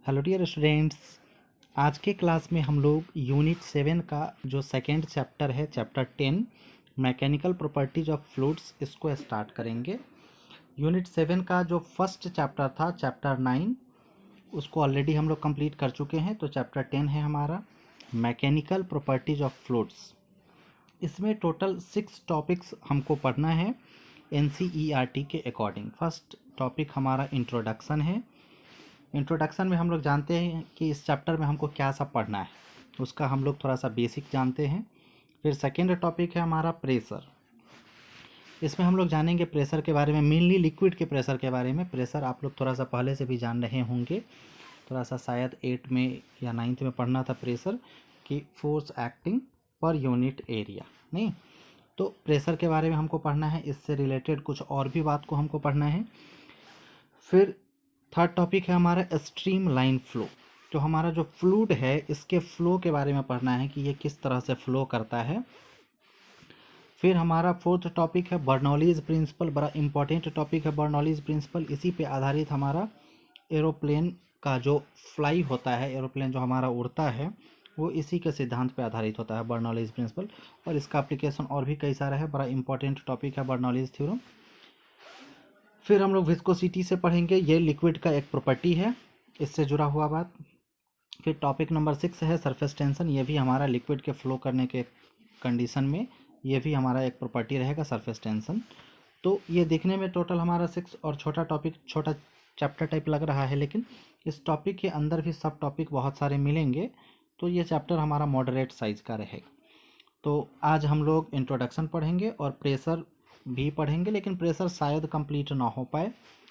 Hello dear students. आज के class में हम लोग यूनिट 7 का जो सेकेंड चैप्टर है, chapter 10 mechanical properties of fluids, इसको स्टार्ट करेंगे। यूनिट 7 का जो फर्स्ट चैप्टर था, चैप्टर 9, उसको ऑलरेडी हम लोग कंप्लीट कर चुके हैं। तो चैप्टर 10 है हमारा मैकेनिकल प्रॉपर्टीज ऑफ फ्लूइड्स। इसमें टोटल 6 टॉपिक्स हमको पढ़ना है NCERT के अकॉर्डिंग। फर्स्ट टॉपिक हमारा इंट्रोडक्शन है। इंट्रोडक्शन में हम लोग जानते हैं कि इस चैप्टर में हमको क्या सब पढ़ना है, उसका हम लोग थोड़ा सा बेसिक जानते हैं। फिर सेकेंड टॉपिक है हमारा प्रेशर। इसमें हम लोग जानेंगे प्रेशर के बारे में, मेनली लिक्विड के प्रेशर के बारे में। प्रेशर आप लोग थोड़ा सा पहले से भी जान रहे होंगे, थोड़ा सा शायद 8 में या 9th में पढ़ना था प्रेशर की, force acting per unit area. नहीं, तो प्रेशर के बारे में हमको पढ़ना है, इससे रिलेटेड कुछ और भी बात को हमको पढ़ना है। फिर थर्ड टॉपिक है हमारा स्ट्रीम लाइन फ्लो। जो हमारा जो फ्लूइड है, इसके फ्लो के बारे में पढ़ना है कि ये किस तरह से फ्लो करता है। फिर हमारा फोर्थ टॉपिक है बर्नौलीज प्रिंसिपल। बड़ा इंपॉर्टेंट टॉपिक है बर्नौलीज प्रिंसिपल। इसी पे आधारित हमारा एरोप्लेन का जो फ्लाई होता है, एरोप्लेन जो हमारा उड़ता है, वो इसी के सिद्धांत पे आधारित होता है, बर्नौलीज प्रिंसिपल। और इसका एप्लीकेशन और भी कई सारा है, बड़ा इंपॉर्टेंट टॉपिक है बर्नौलीज थ्योरम। फिर हम लोग विस्कोसिटी से पढ़ेंगे, ये लिक्विड का एक प्रॉपर्टी है, इससे जुड़ा हुआ बात। फिर टॉपिक नंबर 6 है सरफेस टेंशन। ये भी हमारा लिक्विड के फ्लो करने के कंडीशन में ये भी हमारा एक प्रॉपर्टी रहेगा, सरफेस टेंशन। तो ये देखने में टोटल हमारा 6 और छोटा टॉपिक, छोटा चैप्टर टाइप लग रहा है, लेकिन इस टॉपिक के अंदर भी सब टॉपिक बहुत सारे मिलेंगे, तो ये चैप्टर हमारा मॉडरेट साइज का रहेगा। तो आज हम लोग इंट्रोडक्शन पढ़ेंगे और प्रेशर भी पढ़ेंगे, लेकिन प्रेशर शायद कंप्लीट ना हो पाए।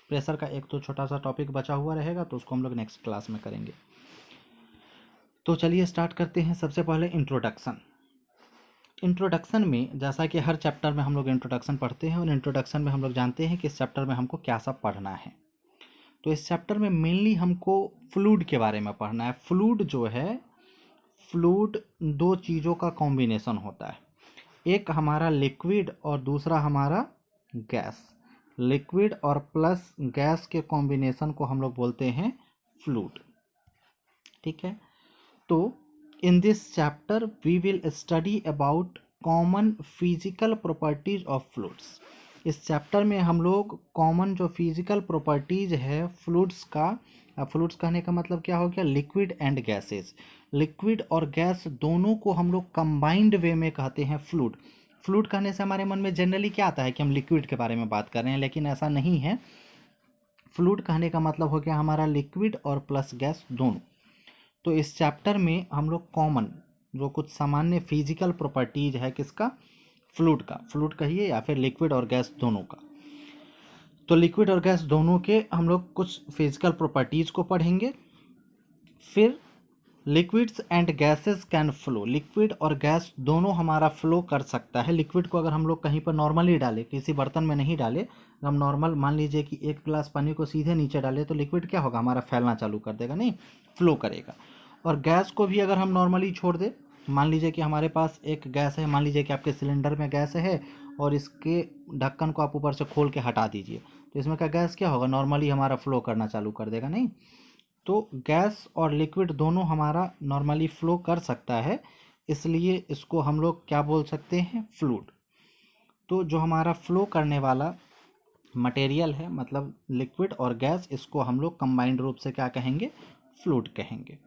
प्रेशर का एक तो छोटा सा टॉपिक बचा हुआ रहेगा, तो उसको हम लोग नेक्स्ट क्लास में करेंगे। तो चलिए स्टार्ट करते हैं। सबसे पहले इंट्रोडक्शन। इंट्रोडक्शन में जैसा कि हर चैप्टर में हम लोग इंट्रोडक्शन पढ़ते हैं, और इंट्रोडक्शन में हम लोग जानते हैं कि इस चैप्टर में हमको क्या सब पढ़ना है। तो इस चैप्टर में मेनली हमको फ्लूइड के बारे में पढ़ना है। फ्लूइड जो है, फ्लूइड दो चीज़ों का कॉम्बिनेशन होता है, एक हमारा लिक्विड और दूसरा हमारा गैस। लिक्विड और प्लस गैस के कॉम्बिनेशन को हम लोग बोलते हैं फ्लूइड। ठीक है, तो in this chapter we will study about common physical properties of fluids. इस चैप्टर में हम लोग कॉमन जो फिजिकल प्रॉपर्टीज है फ्लूइड्स का, फ्लूइड्स कहने का मतलब क्या हो गया, लिक्विड एंड गैसेस। लिक्विड और गैस दोनों को हम लोग कंबाइंड वे में कहते हैं फ्लूइड। फ्लूइड कहने से हमारे मन में जनरली क्या आता है कि हम लिक्विड के बारे में बात कर रहे हैं, लेकिन ऐसा नहीं है। फ्लूइड कहने का मतलब हो गया हमारा लिक्विड और प्लस गैस दोनों। तो इस चैप्टर में हम लोग कॉमन जो कुछ सामान्य फिजिकल प्रॉपर्टीज है, किसका, फ्लूइड का, फ्लूइड कहिए या फिर लिक्विड और गैस दोनों का। तो लिक्विड और गैस दोनों के हम लोग कुछ फिजिकल प्रॉपर्टीज को पढ़ेंगे। फिर liquids and gases can flow. Liquid और गैस दोनों हमारा फ्लो कर सकता है। लिक्विड को अगर हम लोग कहीं पर नॉर्मली डालें, किसी बर्तन में नहीं डालें, हम नॉर्मल मान लीजिए कि एक गिलास पानी को सीधे नीचे डालें, तो लिक्विड क्या होगा, हमारा फैलना चालू कर देगा, नहीं फ्लो करेगा। और गैस को भी अगर हम नॉर्मली छोड़ दें, मान लीजिए कि हमारे पास एक गैस है, मान लीजिए कि आपके सिलेंडर में गैस है और इसके ढक्कन को आप ऊपर से खोल के हटा दीजिए, तो इसमें का गैस क्या होगा, नॉर्मली हमारा फ्लो करना चालू कर देगा, नहीं। तो गैस और लिक्विड दोनों हमारा नॉर्मली फ्लो कर सकता है, इसलिए इसको हम लोग क्या बोल सकते हैं, फ्लूइड। तो जो हमारा फ्लो करने वाला मटेरियल है, मतलब लिक्विड और गैस, इसको हम लोग कंबाइंड रूप से क्या कहेंगे, फ्लूइड कहेंगे।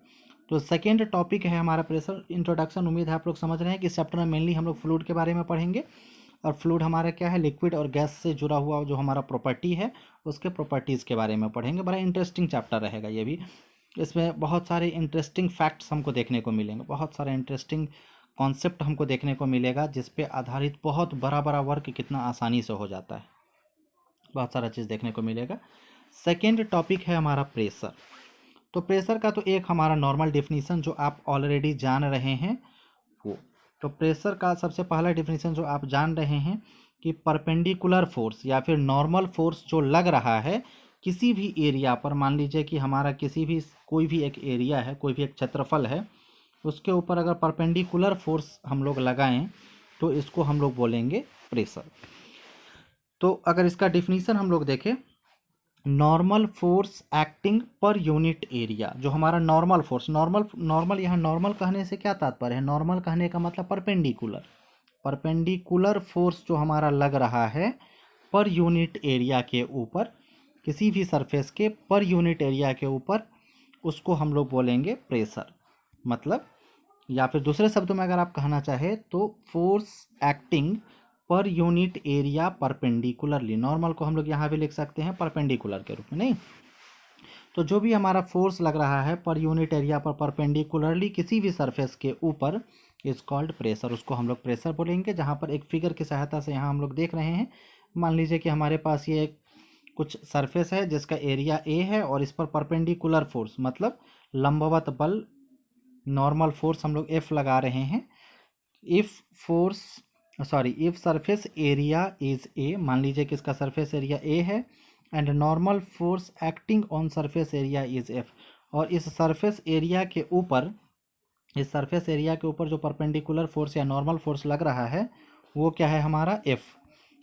तो सेकेंड टॉपिक है हमारा प्रेशर। इंट्रोडक्शन, उम्मीद है आप लोग समझ रहे हैं कि इस चैप्टर में मेनली हम लोग फ्लूइड के बारे में पढ़ेंगे। और फ्लूइड हमारा क्या है, लिक्विड और गैस से जुड़ा हुआ जो हमारा प्रॉपर्टी है, उसके प्रॉपर्टीज़ के बारे में पढ़ेंगे। बड़ा इंटरेस्टिंग चैप्टर रहेगा ये भी। इसमें बहुत सारे इंटरेस्टिंग फैक्ट्स हमको देखने को मिलेंगे, बहुत सारे इंटरेस्टिंग कॉन्सेप्ट हमको देखने को मिलेगा, जिस पे आधारित बहुत बड़ा बड़ा वर्क कितना आसानी से हो जाता है, बहुत सारा चीज़ देखने को मिलेगा। सेकेंड टॉपिक है हमारा प्रेशर। तो प्रेशर का तो एक हमारा नॉर्मल डेफिनेशन जो आप ऑलरेडी जान रहे हैं वो। तो प्रेशर का सबसे पहला डेफिनेशन जो आप जान रहे हैं कि परपेंडिकुलर फोर्स या फिर नॉर्मल फोर्स जो लग रहा है किसी भी एरिया पर, मान लीजिए कि हमारा किसी भी कोई भी एक एरिया है, कोई भी एक क्षेत्रफल है, उसके ऊपर अगर परपेंडिकुलर फोर्स हम लोग लगाएं तो इसको हम लोग बोलेंगे प्रेशर। तो अगर इसका डेफिनेशन हम लोग देखें normal force acting per unit area, जो हमारा नॉर्मल फोर्स, नॉर्मल यहाँ नॉर्मल कहने से क्या तात्पर्य है? नॉर्मल कहने का मतलब परपेंडिकुलर, परपेंडिकुलर फोर्स जो हमारा लग रहा है पर यूनिट एरिया के ऊपर, किसी भी सरफेस के पर यूनिट एरिया के ऊपर, उसको हम लोग बोलेंगे प्रेशर। मतलब, या फिर दूसरे शब्दों में अगर आप कहना चाहे तो force acting per unit area perpendicularly, normal को हम लोग यहाँ भी लिख सकते हैं परपेंडिकुलर के रूप में, नहीं। तो जो भी हमारा फोर्स लग रहा है पर यूनिट एरिया पर परपेंडिकुलरली किसी भी सरफेस के ऊपर इज कॉल्ड प्रेशर, उसको हम लोग प्रेशर बोलेंगे। जहाँ पर एक फिगर की सहायता से यहाँ हम लोग देख रहे हैं, मान लीजिए कि हमारे पास ये एक कुछ सरफेस है जिसका एरिया ए है और इस पर परपेंडिकुलर फोर्स मतलब लंबवत बल, नॉर्मल फोर्स हम लोग एफ लगा रहे हैं। If surface area is a, मान लीजिए कि इसका सरफेस एरिया ए है, and normal force acting on surface area is F, और इस सरफेस एरिया के ऊपर, जो परपेंडिकुलर फोर्स या नॉर्मल फोर्स लग रहा है वो क्या है? हमारा एफ।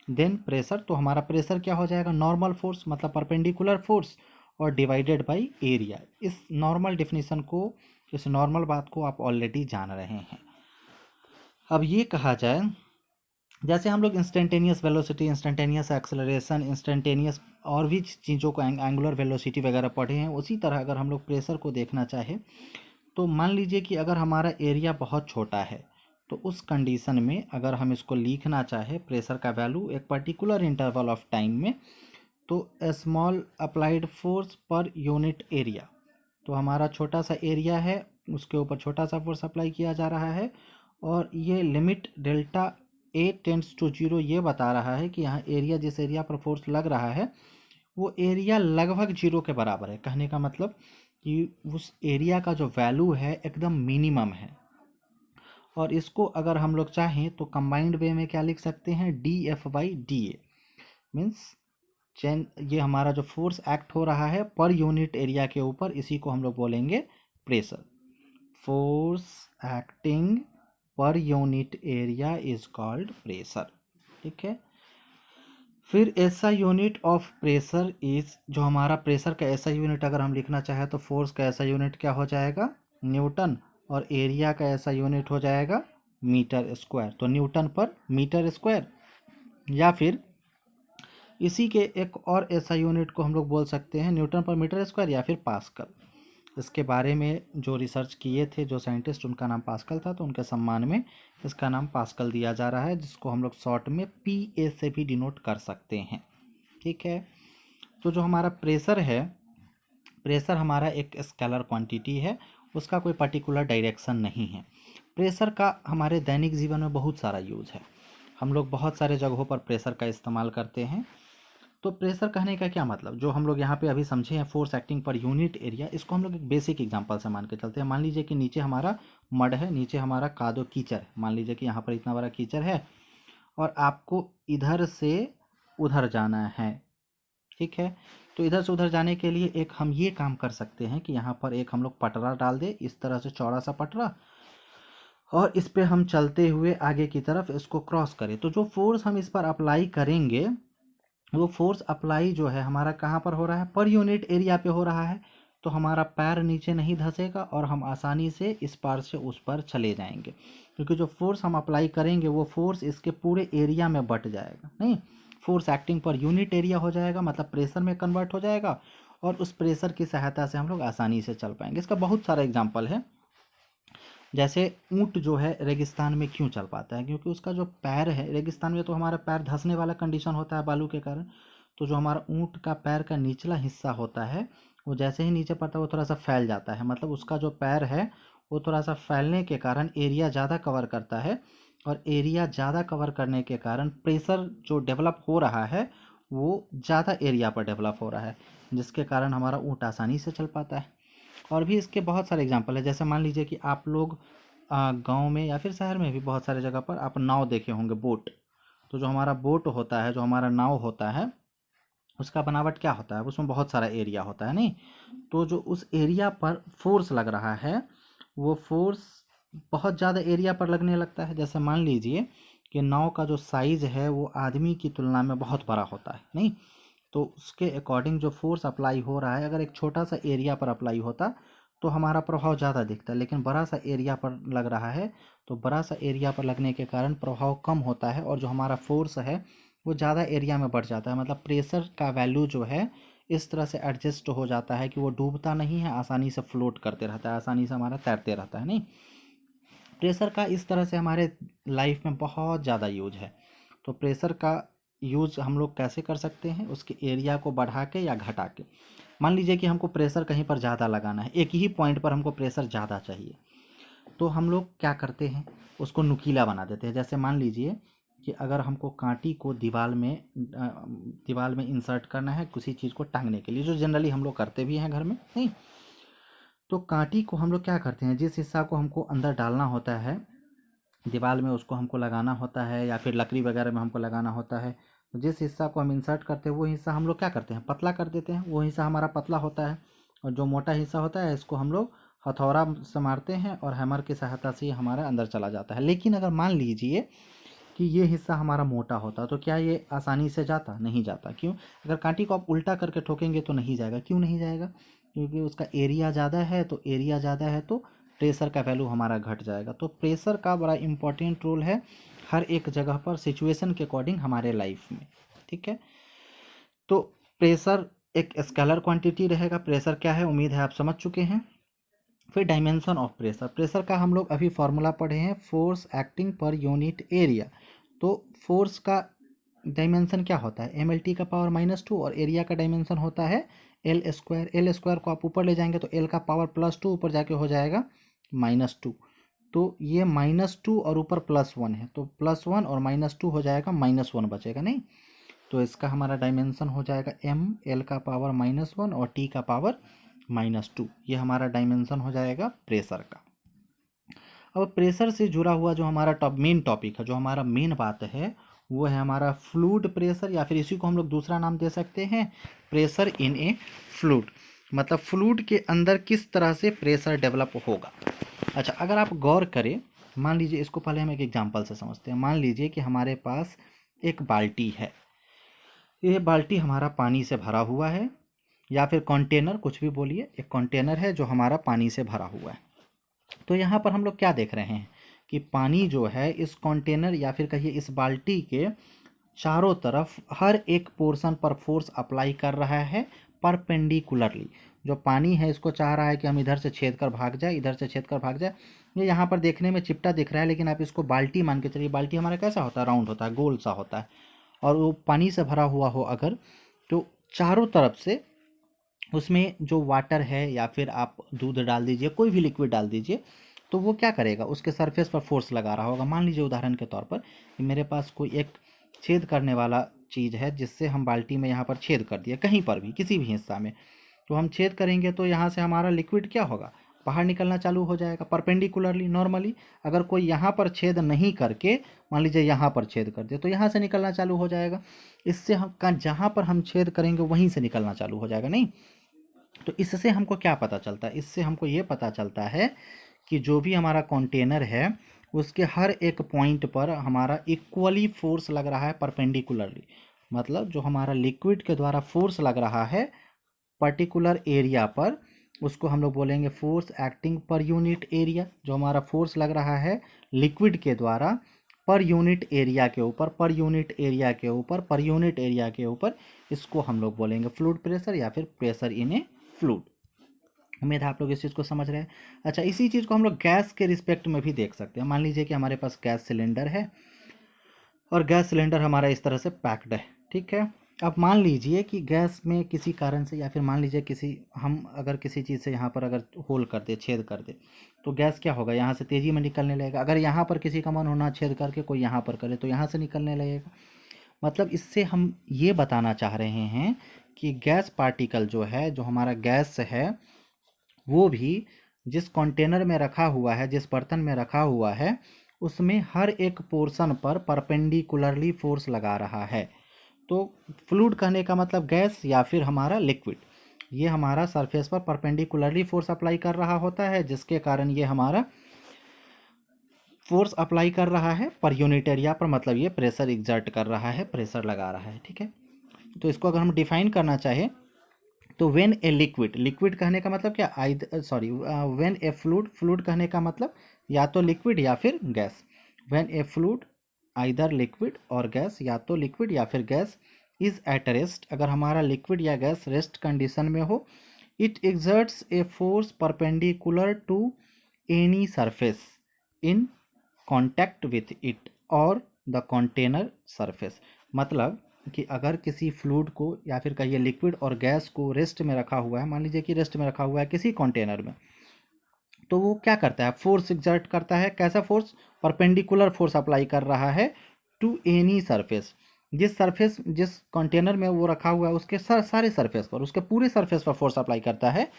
देन प्रेशर, तो हमारा प्रेशर क्या हो जाएगा? नॉर्मल फोर्स मतलब परपेंडिकुलर फोर्स और डिवाइडेड बाय एरिया। इस नॉर्मल डेफिनेशन को, इस नॉर्मल बात को आप ऑलरेडी जान रहे हैं। अब ये कहा जाए, जैसे हम लोग instantaneous velocity, instantaneous acceleration, instantaneous और भी चीज़ों को, एंगुलर वेलोसिटी वगैरह पढ़े हैं, उसी तरह अगर हम लोग प्रेशर को देखना चाहे तो मान लीजिए कि अगर हमारा एरिया बहुत छोटा है तो उस कंडीशन में अगर हम इसको लिखना चाहे प्रेशर का वैल्यू एक पर्टिकुलर इंटरवल ऑफ टाइम में, तो small applied force per unit area, तो हमारा छोटा सा एरिया है उसके ऊपर छोटा सा फोर्स अप्लाई किया जा रहा है, और ये limit delta A tends to zero ये बता रहा है कि यहाँ एरिया, जिस एरिया पर फोर्स लग रहा है वो एरिया लगभग जीरो के बराबर है। कहने का मतलब कि उस एरिया का जो वैल्यू है एकदम मिनिमम है। और इसको अगर हम लोग चाहें तो कंबाइंड वे में क्या लिख सकते हैं? D F by D A, means ये हमारा जो फोर्स एक्ट हो रहा है पर यूनिट एरिया के ऊपर, इसी को हम लोग बोलेंगे pressure. Force acting per unit area is called pressure, ठीक है। फिर ऐसा यूनिट ऑफ प्रेशर इज, जो हमारा प्रेशर का ऐसा यूनिट अगर हम लिखना चाहें तो फोर्स का ऐसा यूनिट क्या हो जाएगा? न्यूटन, और एरिया का ऐसा यूनिट हो जाएगा मीटर स्क्वायर, तो न्यूटन पर मीटर स्क्वायर। या फिर इसी के एक और ऐसा यूनिट को हम लोग बोल सकते हैं न्यूटन पर मीटर स्क्वायर या फिर पास्कल। इसके बारे में जो रिसर्च किए थे जो साइंटिस्ट, उनका नाम पास्कल था, तो उनके सम्मान में इसका नाम पास्कल दिया जा रहा है, जिसको हम लोग शॉर्ट में PA से भी डिनोट कर सकते हैं, ठीक है। तो जो हमारा प्रेशर है, प्रेशर हमारा एक स्केलर क्वांटिटी है, उसका कोई पर्टिकुलर डायरेक्शन नहीं है। प्रेशर का हमारे दैनिक जीवन में बहुत सारा यूज है, हम लोग बहुत सारे जगहों पर प्रेशर का इस्तेमाल करते हैं। तो प्रेशर कहने का क्या मतलब, जो हम लोग यहाँ पे अभी समझे हैं force acting per unit area, इसको हम लोग एक बेसिक एग्जांपल से मान के चलते हैं। मान लीजिए कि नीचे हमारा मड है, नीचे हमारा कादो कीचड़ है, मान लीजिए कि यहाँ पर इतना बड़ा कीचड़ है और आपको इधर से उधर जाना है, ठीक है। तो इधर से उधर जाने के लिए एक हम ये काम कर सकते हैं कि यहाँ पर एक हम लोग पटरा डाल दें, इस तरह से चौड़ा सा पटरा, और इस पे हम चलते हुए आगे की तरफ इसको क्रॉस करें। तो जो फोर्स हम इस पर अप्लाई करेंगे वो फोर्स अप्लाई जो है हमारा कहाँ पर हो रहा है? पर यूनिट एरिया पे हो रहा है। तो हमारा पैर नीचे नहीं धंसेगा और हम आसानी से इस पार से उस पार चले जाएंगे, क्योंकि जो फोर्स हम अप्लाई करेंगे वो फोर्स इसके पूरे एरिया में बट जाएगा, नहीं, force acting per unit area हो जाएगा, मतलब प्रेशर में कन्वर्ट हो जाएगा, और उस प्रेशर की सहायता से हम लोग आसानी से चल पाएंगे। इसका बहुत सारा एग्जाम्पल है। जैसे ऊंट जो है रेगिस्तान में क्यों चल पाता है? क्योंकि उसका जो पैर है, रेगिस्तान में तो हमारा पैर धंसने वाला कंडीशन होता है बालू के कारण, तो जो हमारा ऊंट का पैर का निचला हिस्सा होता है वो जैसे ही नीचे पड़ता है वो थोड़ा सा फैल जाता है, मतलब उसका जो पैर है वो थोड़ा सा फैलने के कारण एरिया ज़्यादा कवर करता है, और एरिया ज़्यादा कवर करने के कारण प्रेशर जो डेवलप हो रहा है वो ज़्यादा एरिया पर डेवलप हो रहा है, जिसके कारण हमारा ऊँट आसानी से चल पाता है। और भी इसके बहुत सारे एग्जांपल है। जैसे मान लीजिए कि आप लोग गांव में या फिर शहर में भी बहुत सारे जगह पर आप नाव देखे होंगे, बोट। तो जो हमारा बोट होता है, जो हमारा नाव होता है, उसका बनावट क्या होता है? उसमें बहुत सारा एरिया होता है, नहीं। तो जो उस एरिया पर फोर्स लग रहा है वो फोर्स बहुत ज़्यादा एरिया पर लगने लगता है। जैसे मान लीजिए कि नाव का जो साइज़ है वो आदमी की तुलना में बहुत बड़ा होता है, नहीं। तो उसके अकॉर्डिंग जो फोर्स अप्लाई हो रहा है, अगर एक छोटा सा एरिया पर अप्लाई होता तो हमारा प्रभाव ज़्यादा दिखता है, लेकिन बड़ा सा एरिया पर लग रहा है तो बड़ा सा एरिया पर लगने के कारण प्रभाव कम होता है और जो हमारा फोर्स है वो ज़्यादा एरिया में बढ़ जाता है। मतलब प्रेशर का वैल्यू जो है इस तरह से एडजस्ट हो जाता है कि वो डूबता नहीं है, आसानी से फ्लोट करते रहता है, आसानी से हमारा तैरते रहता है। नहीं, प्रेशर का इस तरह से हमारे लाइफ में बहुत ज़्यादा यूज है। तो प्रेशर का यूज हम लोग कैसे कर सकते हैं, उसके एरिया को बढ़ा के या घटा के। मान लीजिए कि हमको प्रेशर कहीं पर ज़्यादा लगाना है, एक ही पॉइंट पर हमको प्रेशर ज़्यादा चाहिए, तो हम लोग क्या करते हैं, उसको नुकीला बना देते हैं। जैसे मान लीजिए कि अगर हमको कांटी को दीवार में इंसर्ट करना है किसी चीज़ को टांगने के लिए, जो जनरली हम लोग करते भी हैं घर में, नहीं, तो कांटी को हम लोग क्या करते हैं, जिस हिस्सा को हमको अंदर डालना होता है दीवार में, उसको हमको लगाना होता है, या फिर लकड़ी वगैरह में हमको लगाना होता है, तो जिस हिस्सा को हम इंसर्ट करते हैं वो हिस्सा हम लोग क्या करते हैं, पतला कर देते हैं। वो हिस्सा हमारा पतला होता है और जो मोटा हिस्सा होता है इसको हम लोग हथौड़ा से मारते हैं और हैमर की सहायता से हमारा अंदर चला जाता है। लेकिन अगर मान लीजिए कि ये हिस्सा हमारा मोटा होता तो क्या ये आसानी से जाता, नहीं जाता। क्यों? अगर कांटी को आप उल्टा करके ठोकेंगे तो नहीं जाएगा। क्यों नहीं जाएगा? क्योंकि उसका एरिया ज़्यादा है, तो एरिया ज़्यादा है तो प्रेशर का वैल्यू हमारा घट जाएगा। तो प्रेशर का बड़ा इंपॉर्टेंट रोल है हर एक जगह पर, सिचुएशन के अकॉर्डिंग हमारे लाइफ में। ठीक है, तो प्रेशर एक स्केलर क्वांटिटी रहेगा। प्रेशर क्या है, उम्मीद है आप समझ चुके हैं। फिर डायमेंशन ऑफ प्रेशर। प्रेशर का हम लोग अभी फॉर्मूला पढ़े हैं, force acting per unit area. तो फोर्स का डायमेंशन क्या होता है, mlt का पावर -2, और एरिया का डायमेंशन होता है एल स्क्वायर। एल स्क्वायर को आप ऊपर ले जाएंगे तो एल का पावर +2 ऊपर जाके हो जाएगा -2। तो ये -2 और ऊपर +1 है, तो +1 और -2 हो जाएगा, -1 बचेगा नहीं। तो इसका हमारा डायमेंशन हो जाएगा m, l का पावर -1 और t का पावर -2। ये हमारा डायमेंशन हो जाएगा प्रेशर का। अब प्रेशर से जुड़ा हुआ जो हमारा मेन टॉपिक है, जो हमारा मेन बात है, वो है हमारा फ्लूइड प्रेशर, या फिर इसी को हम लोग दूसरा नाम दे सकते हैं प्रेशर इन ए फ्लूइड। मतलब फ्लूइड के अंदर किस तरह से प्रेशर डेवलप होगा। अच्छा, अगर आप गौर करें, मान लीजिए, इसको पहले हम एक एग्जांपल से समझते हैं। मान लीजिए कि हमारे पास एक बाल्टी है, ये बाल्टी हमारा पानी से भरा हुआ है, या फिर कंटेनर, कुछ भी बोलिए, एक कंटेनर है जो हमारा पानी से भरा हुआ है। तो यहाँ पर हम लोग क्या देख रहे हैं कि पानी जो है इस कंटेनर या फिर कहिए इस बाल्टी के चारों तरफ हर एक पोर्शन पर फोर्स अप्लाई कर रहा है परपेंडिकुलरली। जो पानी है इसको चाह रहा है कि हम इधर से छेद कर भाग जाए, इधर से छेद कर भाग जाए। ये यहाँ पर देखने में चिपटा दिख रहा है, लेकिन आप इसको बाल्टी मान के चलिए। बाल्टी हमारा कैसा होता है, राउंड होता है, गोल सा होता है, और वो पानी से भरा हुआ हो अगर, तो चारों तरफ से उसमें जो वाटर है या फिर आप दूध डाल दीजिए, कोई भी लिक्विड डाल दीजिए, तो वो क्या करेगा, उसके सरफेस पर फोर्स लगा रहा होगा। मान लीजिए उदाहरण के तौर पर कि मेरे पास कोई एक छेद करने वाला चीज़ है, जिससे हम बाल्टी में यहाँ पर छेद कर दिया, कहीं पर भी किसी भी हिस्सा में, तो हम छेद करेंगे तो यहाँ से हमारा लिक्विड क्या होगा, बाहर निकलना चालू हो जाएगा परपेंडिकुलरली। नॉर्मली अगर कोई यहाँ पर छेद नहीं करके मान लीजिए यहाँ पर छेद कर दे, तो यहाँ से निकलना चालू हो जाएगा। इससे हम जहाँ पर हम छेद करेंगे वहीं से निकलना चालू हो जाएगा। नहीं, तो इससे हमको क्या पता चलता है, इससे हमको ये पता चलता है कि जो भी हमारा कंटेनर है उसके हर एक पॉइंट पर हमारा इक्वली फोर्स लग रहा है परपेंडिकुलरली। मतलब जो हमारा लिक्विड के द्वारा फोर्स लग रहा है पर्टिकुलर एरिया पर, उसको हम लोग बोलेंगे force acting per unit area. जो हमारा फोर्स लग रहा है लिक्विड के द्वारा पर यूनिट एरिया के ऊपर, पर यूनिट एरिया के ऊपर, पर यूनिट एरिया के ऊपर, इसको हम लोग बोलेंगे फ्लूइड प्रेशर या फिर प्रेशर इन ए फ्लूइड। उम्मीद है आप लोग इस चीज़ को समझ रहे हैं। अच्छा, इसी चीज़ को हम लोग गैस के रिस्पेक्ट में भी देख सकते हैं। मान लीजिए कि हमारे पास गैस सिलेंडर है और गैस सिलेंडर हमारा इस तरह से पैक्ड है, ठीक है। अब मान लीजिए कि गैस में किसी कारण से, या फिर मान लीजिए हम अगर किसी चीज़ से यहाँ पर अगर होल कर दे, छेद कर दे, तो गैस क्या होगा, यहाँ से तेज़ी में निकलने लगेगा। अगर यहाँ पर किसी का मन होना छेद करके कोई यहाँ पर करे तो यहाँ से निकलने लगेगा। मतलब इससे हम ये बताना चाह रहे हैं कि गैस पार्टिकल जो है, जो हमारा गैस है, वो भी जिस कंटेनर में रखा हुआ है, जिस बर्तन में रखा हुआ है, उसमें हर एक पोर्शन पर परपेंडिकुलरली फोर्स लगा रहा है। तो फ्लूइड कहने का मतलब गैस या फिर हमारा लिक्विड, ये हमारा सरफेस पर परपेंडिकुलरली फोर्स अप्लाई कर रहा होता है, जिसके कारण ये हमारा फोर्स अप्लाई कर रहा है पर यूनिट एरिया पर। मतलब ये प्रेशर एग्जर्ट कर रहा है, प्रेशर लगा रहा है, ठीक है। तो इसको अगर हम डिफाइन करना चाहें तो व्हेन ए लिक्विड, लिक्विड कहने का मतलब क्या, व्हेन ए फ्लूइड, फ्लूइड कहने का मतलब या तो लिक्विड या फिर gas. When A fluid either liquid और गैस, या तो लिक्विड या फिर गैस, इज एट रेस्ट, अगर हमारा लिक्विड या गैस रेस्ट कंडीशन में हो, it exerts a force perpendicular to any surface in contact with it और द कंटेनर सरफेस। मतलब कि अगर किसी फ्लूइड को या फिर कहिए लिक्विड और गैस को रेस्ट में रखा हुआ है, मान लीजिए कि रेस्ट में रखा हुआ है किसी कंटेनर में, तो वो क्या करता है, फोर्स एक्सर्ट करता है। कैसा फोर्स, परपेंडिकुलर फोर्स अप्लाई कर रहा है टू एनी सरफेस, जिस सरफेस, जिस कंटेनर में वो रखा हुआ है उसके सारे सरफेस पर, उसके पूरे सरफेस पर फोर्स अप्लाई करता है।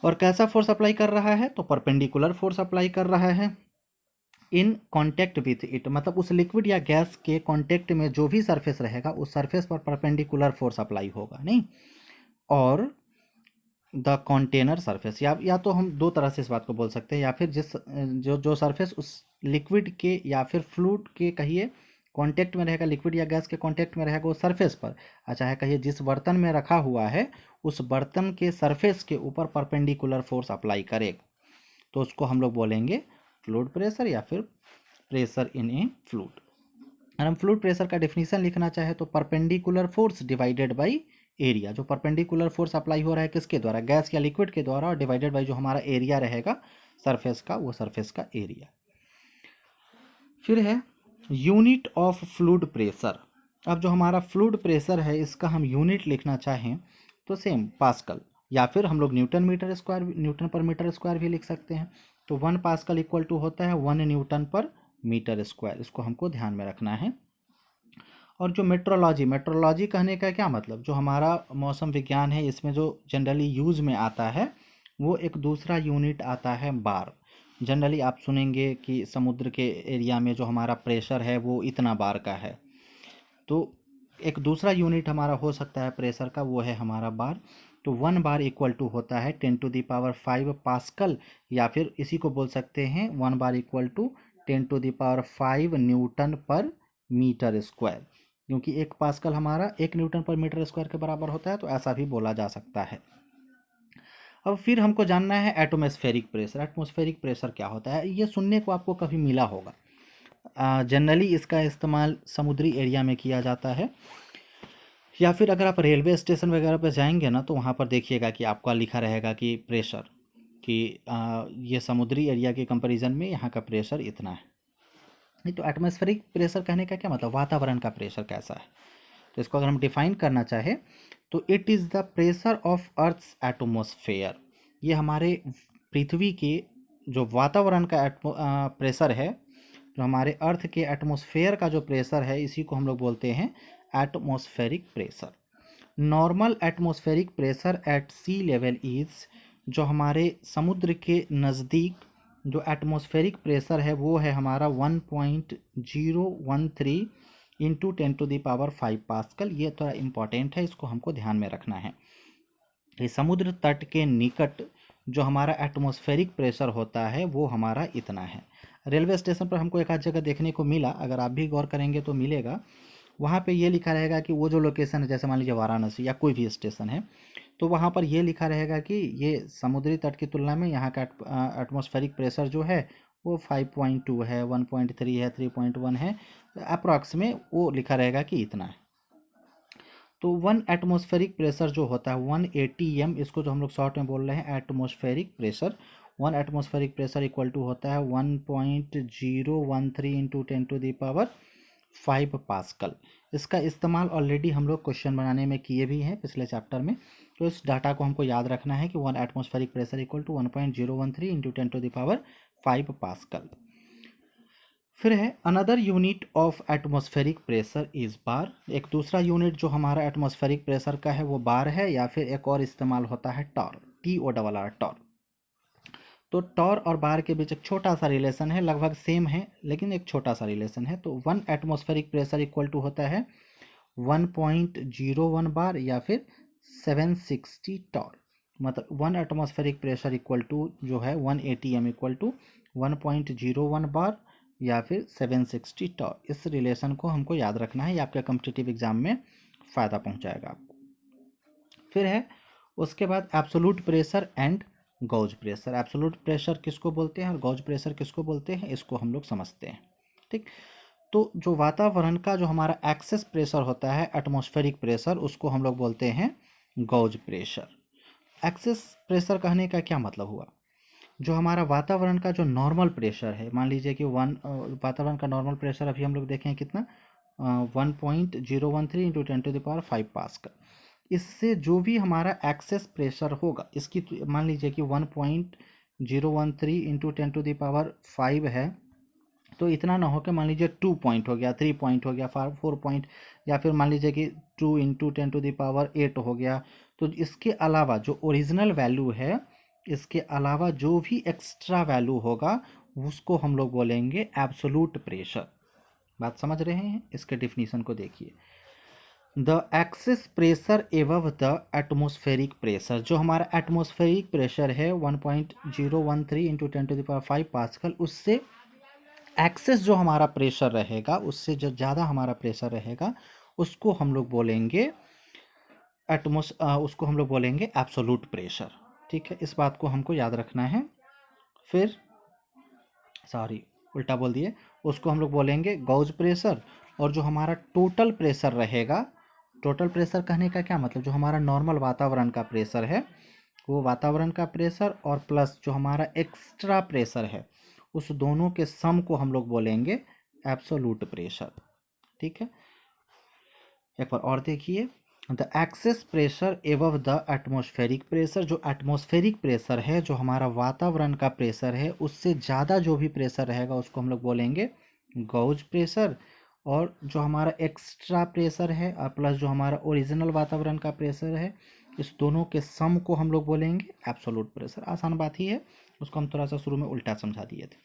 और कैसा फोर्स अप्लाई कर रहा है, तो परपेंडिकुलर फोर्स अप्लाई कर रहा है इन कॉन्टैक्ट विथ इट, मतलब उस लिक्विड या गैस के कॉन्टैक्ट में जो भी सरफेस रहेगा उस सरफेस पर परपेंडिकुलर फोर्स अप्लाई होगा, नहीं, और द कंटेनर सरफेस, या तो हम दो तरह से इस बात को बोल सकते हैं, या फिर जिस जो सरफेस उस लिक्विड के या फिर फ्लूइड के कहिए कांटेक्ट में रहेगा, लिक्विड या गैस के कांटेक्ट में रहेगा उस सरफेस पर, अच्छा है कहिए जिस बर्तन में रखा हुआ है उस बर्तन के सरफेस के ऊपर परपेंडिकुलर फोर्स अप्लाई करेगा, तो उसको हम लोग बोलेंगे फ्लूइड प्रेशर या फिर प्रेशर इन ए फ्लूइड। अगर हम फ्लूइड प्रेशर का डेफिनेशन लिखना चाहे तो perpendicular force divided by area, जो परपेंडिकुलर फोर्स अप्लाई हो रहा है किसके द्वारा, गैस या लिक्विड के द्वारा, और डिवाइडेड बाई जो हमारा एरिया रहेगा सरफेस का, वो सरफेस का एरिया। फिर है यूनिट ऑफ फ्लूइड प्रेशर। अब जो हमारा फ्लूइड प्रेशर है इसका हम यूनिट लिखना चाहें तो सेम पास्कल, या फिर हम लोग न्यूटन मीटर स्क्वायर, न्यूटन पर मीटर स्क्वायर भी लिख सकते हैं। तो 1 पास्कल इक्वल टू होता है 1 न्यूटन पर मीटर स्क्वायर, इसको हमको ध्यान में रखना है। और जो मेट्रोलॉजी, मेट्रोलॉजी कहने का क्या मतलब, जो हमारा मौसम विज्ञान है इसमें जो जनरली यूज़ में आता है वो एक दूसरा यूनिट आता है बार। जनरली आप सुनेंगे कि समुद्र के एरिया में जो हमारा प्रेशर है वो इतना बार का है, तो एक दूसरा यूनिट हमारा हो सकता है प्रेशर का, वो है हमारा बार। तो 1 बार इक्वल टू होता है 10⁵ पास्कल, या फिर इसी को बोल सकते हैं 1 बार इक्वल टू 10⁵ न्यूटन पर मीटर स्क्वायर, क्योंकि 1 पास्कल हमारा 1 न्यूटन पर मीटर स्क्वायर के बराबर होता है, तो ऐसा भी बोला जा सकता है। अब फिर हमको जानना है एटमॉस्फेरिक प्रेशर। एटमॉस्फेरिक प्रेशर क्या होता है, ये सुनने को आपको कभी मिला होगा। जनरली इसका इस्तेमाल समुद्री एरिया में किया जाता है, या फिर अगर आप रेलवे स्टेशन वगैरह पर जाएंगे ना तो वहाँ पर देखिएगा कि आपका लिखा रहेगा कि प्रेशर, कि ये समुद्री एरिया के कंपैरिजन में यहाँ का प्रेशर इतना है। नहीं, तो एटमॉस्फेरिक प्रेशर कहने का क्या मतलब, वातावरण का प्रेशर कैसा है। तो इसको अगर हम डिफाइन करना चाहे तो it is the pressure of Earth's atmosphere, ये हमारे पृथ्वी के जो वातावरण का प्रेशर है, जो हमारे अर्थ के एटमॉस्फेयर का जो प्रेशर है, इसी को हम लोग बोलते हैं atmospheric pressure. Normal atmospheric pressure at sea level is, जो हमारे समुद्र के नज़दीक जो एटमॉस्फेरिक प्रेशर है वो है हमारा 1.013 इंटू 10⁵ पास्कल। ये थोड़ा इम्पॉर्टेंट है, इसको हमको ध्यान में रखना है। ये समुद्र तट के निकट जो हमारा एटमॉस्फेरिक प्रेशर होता है वो हमारा इतना है। रेलवे स्टेशन पर हमको एक आध जगह देखने को मिला, अगर आप भी गौर करेंगे तो मिलेगा, वहाँ पे ये लिखा रहेगा कि वो जो लोकेशन है, जैसे मान लीजिए वाराणसी या कोई भी स्टेशन है, तो वहाँ पर ये लिखा रहेगा कि ये समुद्री तट की तुलना में यहाँ का एटमॉस्फेरिक प्रेशर जो है वो 5.2 है, 1.3 है, 3.1 है, अप्रॉक्स में वो लिखा रहेगा कि इतना है। तो 1 एटमॉस्फेरिक प्रेशर जो होता है 1 ATM, इसको जो हम लोग शॉर्ट में बोल रहे हैं atmospheric pressure, 1 atmospheric pressure equal to होता है 1.013 इंटू 10⁵ पास्कल। इसका इस्तेमाल ऑलरेडी हम लोग क्वेश्चन बनाने में किए भी हैं पिछले चैप्टर में, तो इस डाटा को हमको याद रखना है कि 1 atmospheric pressure equal to 1.013 into 10⁵ pascal. फिर है another unit of atmospheric pressure is bar. एक दूसरा यूनिट जो हमारा एटमॉस्फेरिक प्रेशर का है वो बार है, या फिर एक और इस्तेमाल होता है टॉर, TORR, टॉर। तो टॉर और बार के बीच एक छोटा सा रिलेशन है, लगभग सेम है लेकिन एक छोटा सा रिलेशन है। तो 1 एटमॉस्फेरिक प्रेशर इक्वल टू होता है 1.01 बार या फिर 760 टॉर। मतलब 1 एटमॉस्फेरिक प्रेशर इक्वल टू जो है 1 ATM इक्वल टू 1.01 बार या फिर 760 टॉर। इस रिलेशन को हमको याद रखना है, ये आपके कॉम्पिटिटिव एग्जाम में फ़ायदा पहुंचाएगा आपको। फिर है उसके बाद absolute pressure and gauge pressure. Absolute pressure किसको बोलते हैं और गॉज प्रेशर किसको बोलते हैं, इसको हम लोग समझते हैं। ठीक, तो जो वातावरण का जो हमारा एक्सेस प्रेशर होता है, एटमॉस्फेरिक प्रेशर, उसको हम लोग बोलते हैं गॉज प्रेशर। एक्सेस प्रेशर कहने का क्या मतलब हुआ, जो हमारा वातावरण का जो नॉर्मल प्रेशर है, मान लीजिए कि वातावरण का नॉर्मल प्रेशर अभी हम लोग देखें कितना 1.013 इंटू 10⁵ पास्कल। इससे जो भी हमारा एक्सेस प्रेशर होगा, इसकी मान लीजिए कि 1.013 इंटू 10⁵ है, तो इतना ना हो कि मान लीजिए 2 पॉइंट हो गया, 3 पॉइंट हो गया, 4 पॉइंट, या फिर मान लीजिए कि 2 इंटू 10⁸ हो गया। तो इसके अलावा जो ओरिजिनल वैल्यू है, इसके अलावा जो भी एक्स्ट्रा वैल्यू होगा उसको हम लोग बोलेंगे एब्सोल्यूट प्रेशर। बात समझ रहे हैं? इसके डिफिनीशन को देखिए। The excess pressure एवव the atmospheric pressure, जो हमारा एटमॉस्फेरिक प्रेशर है 1.013 इंटू 10⁵ पास्कल, उससे एक्सेस जो हमारा प्रेशर रहेगा, उससे जो ज़्यादा हमारा प्रेशर रहेगा, उसको हम लोग बोलेंगे उसको हम लोग बोलेंगे एब्सोल्यूट प्रेशर। ठीक है, इस बात को हमको याद रखना है। फिर सॉरी उल्टा बोल दिए, उसको हम लोग बोलेंगे गॉज प्रेशर। और जो हमारा टोटल प्रेशर रहेगा, टोटल प्रेशर कहने का क्या मतलब, जो हमारा नॉर्मल वातावरण का प्रेशर है, वो वातावरण का प्रेशर और प्लस जो हमारा एक्स्ट्रा प्रेशर है, उस दोनों के सम को हम लोग बोलेंगे एब्सोल्यूट प्रेशर। ठीक है, एक बार और देखिए। The excess pressure एवव the atmospheric pressure, जो एटमॉस्फेरिक प्रेशर है, जो हमारा वातावरण का प्रेशर है, उससे ज़्यादा जो भी प्रेशर रहेगा उसको हम लोग बोलेंगे गॉज प्रेशर। और जो हमारा एक्स्ट्रा प्रेशर है और प्लस जो हमारा ओरिजिनल वातावरण का प्रेशर है, इस दोनों के सम को हम लोग बोलेंगे एब्सोल्यूट प्रेशर। आसान बात ही है, उसको हम थोड़ा सा शुरू में उल्टा समझा दिए थे।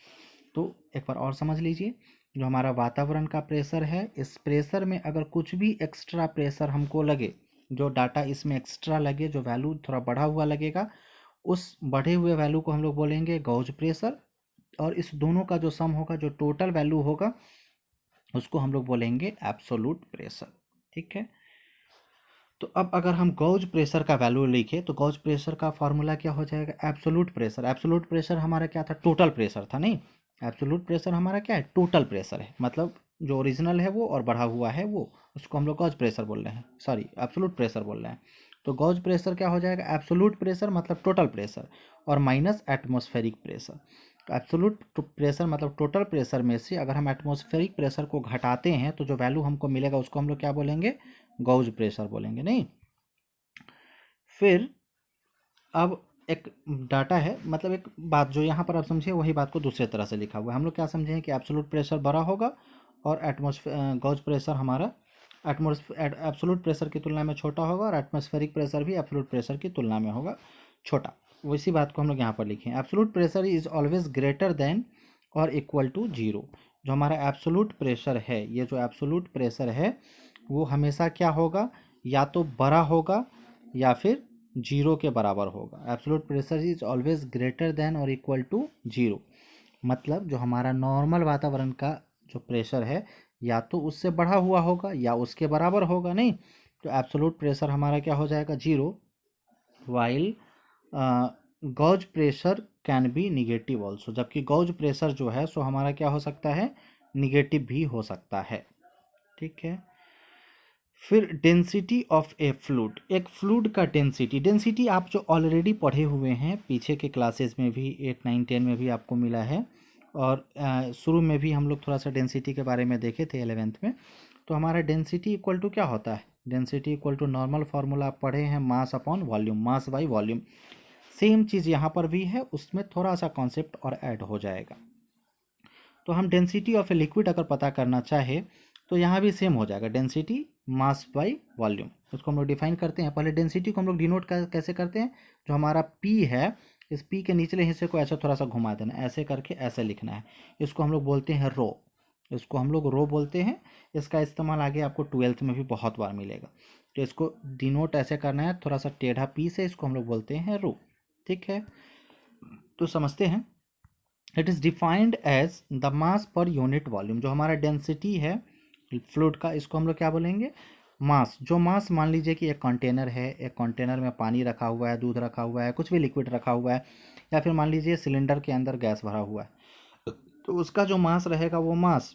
तो एक बार और समझ लीजिए, जो हमारा वातावरण का प्रेशर है, इस प्रेशर में अगर कुछ भी एक्स्ट्रा प्रेशर हमको लगे, जो डाटा इसमें एक्स्ट्रा लगे, जो वैल्यू थोड़ा बढ़ा हुआ लगेगा, उस बढ़े हुए वैल्यू को हम लोग बोलेंगे गॉज प्रेशर। और इस दोनों का जो सम होगा, जो टोटल वैल्यू होगा, उसको हम लोग बोलेंगे एब्सोल्यूट प्रेशर। ठीक है, तो अब अगर हम गॉज प्रेशर का वैल्यू लिखें, तो गॉज प्रेशर का फॉर्मूला क्या हो जाएगा, एब्सोल्यूट प्रेशर। एब्सोल्यूट प्रेशर हमारा क्या था, टोटल प्रेशर था, नहीं, एब्सोल्यूट प्रेशर हमारा क्या है, टोटल प्रेशर है, मतलब जो ओरिजिनल है वो और बढ़ा हुआ है वो, उसको हम लोग गॉज प्रेशर बोल रहे हैं, सॉरी एब्सोल्यूट प्रेशर बोल रहे हैं। तो गॉज प्रेशर क्या हो जाएगा, एब्सोल्यूट प्रेशर मतलब टोटल प्रेशर और माइनस एटमॉस्फेरिक प्रेशर। तो एब्सोल्यूट प्रेशर मतलब टोटल प्रेशर में से अगर हम एटमॉस्फेरिक प्रेशर को घटाते हैं, तो जो वैल्यू हमको मिलेगा उसको हम लोग क्या बोलेंगे, गॉज प्रेशर बोलेंगे, नहीं। फिर अब एक डाटा है, मतलब एक बात जो यहाँ पर आप समझिए, वही बात को दूसरे तरह से लिखा हुआ है। हम लोग क्या समझे कि एब्सोल्यूट प्रेशर बड़ा होगा और गॉज प्रेशर हमारा एब्सोल्यूट प्रेशर की तुलना में छोटा होगा, और एटमॉस्फेरिक प्रेशर भी एब्सोल्यूट प्रेशर की तुलना में होगा छोटा। वैसी बात को हम लोग यहाँ पर लिखें, absolute pressure is always greater than और इक्वल टू जीरो। जो हमारा एब्सोल्यूट प्रेशर है, ये जो एब्सोल्यूट प्रेशर है, वो हमेशा क्या होगा, या तो बड़ा होगा या फिर जीरो के बराबर होगा। Absolute pressure is always greater than और इक्वल टू जीरो, मतलब जो हमारा नॉर्मल वातावरण का जो प्रेशर है, या तो उससे बढ़ा हुआ होगा या उसके बराबर होगा, नहीं। तो एब्सोल्यूट प्रेशर हमारा क्या हो जाएगा, zero. While gauge pressure can be negative also, जबकि गॉज प्रेशर जो है सो हमारा क्या हो सकता है, निगेटिव भी हो सकता है। ठीक है, फिर डेंसिटी ऑफ ए फ्लूइड, एक फ्लूइड का डेंसिटी आप जो ऑलरेडी पढ़े हुए हैं, पीछे के क्लासेस में भी 8, 9, 10 में भी आपको मिला है, और शुरू में भी हम लोग थोड़ा सा डेंसिटी के बारे में देखे थे 11th में। तो हमारा डेंसिटी इक्वल टू क्या होता है, density equal to normal formula आप पढ़े हैं, mass upon volume, mass by volume. Same चीज़ यहाँ पर भी है, उसमें थोड़ा सा कॉन्सेप्ट और ऐड हो जाएगा। तो हम डेंसिटी ऑफ ए लिक्विड अगर पता करना चाहे, तो यहाँ भी सेम हो जाएगा, डेंसिटी मास बाई वॉल्यूम। उसको हम लोग डिफाइन करते हैं। पहले डेंसिटी को हम लोग डिनोट कैसे करते हैं, जो हमारा पी है, इस पी के निचले हिस्से को ऐसा थोड़ा सा घुमा देना, ऐसे करके ऐसे लिखना है। इसको हम लोग बोलते हैं रो, इसको हम लोग रो बोलते हैं। इसका इस्तेमाल आगे आपको 12th में भी बहुत बार मिलेगा। तो इसको डिनोट ऐसे करना है, थोड़ा सा टेढ़ा पी से, इसको हम लोग बोलते हैं रो। ठीक है, तो समझते हैं। It is defined as the mass per unit volume, जो हमारा डेंसिटी है फ्लूइड का, इसको हम लोग क्या बोलेंगे, मास, जो मास मान लीजिए कि एक कंटेनर है, एक कंटेनर में पानी रखा हुआ है, दूध रखा हुआ है, कुछ भी लिक्विड रखा हुआ है, या फिर मान लीजिए सिलेंडर के अंदर गैस भरा हुआ है, तो उसका जो मास रहेगा वो मास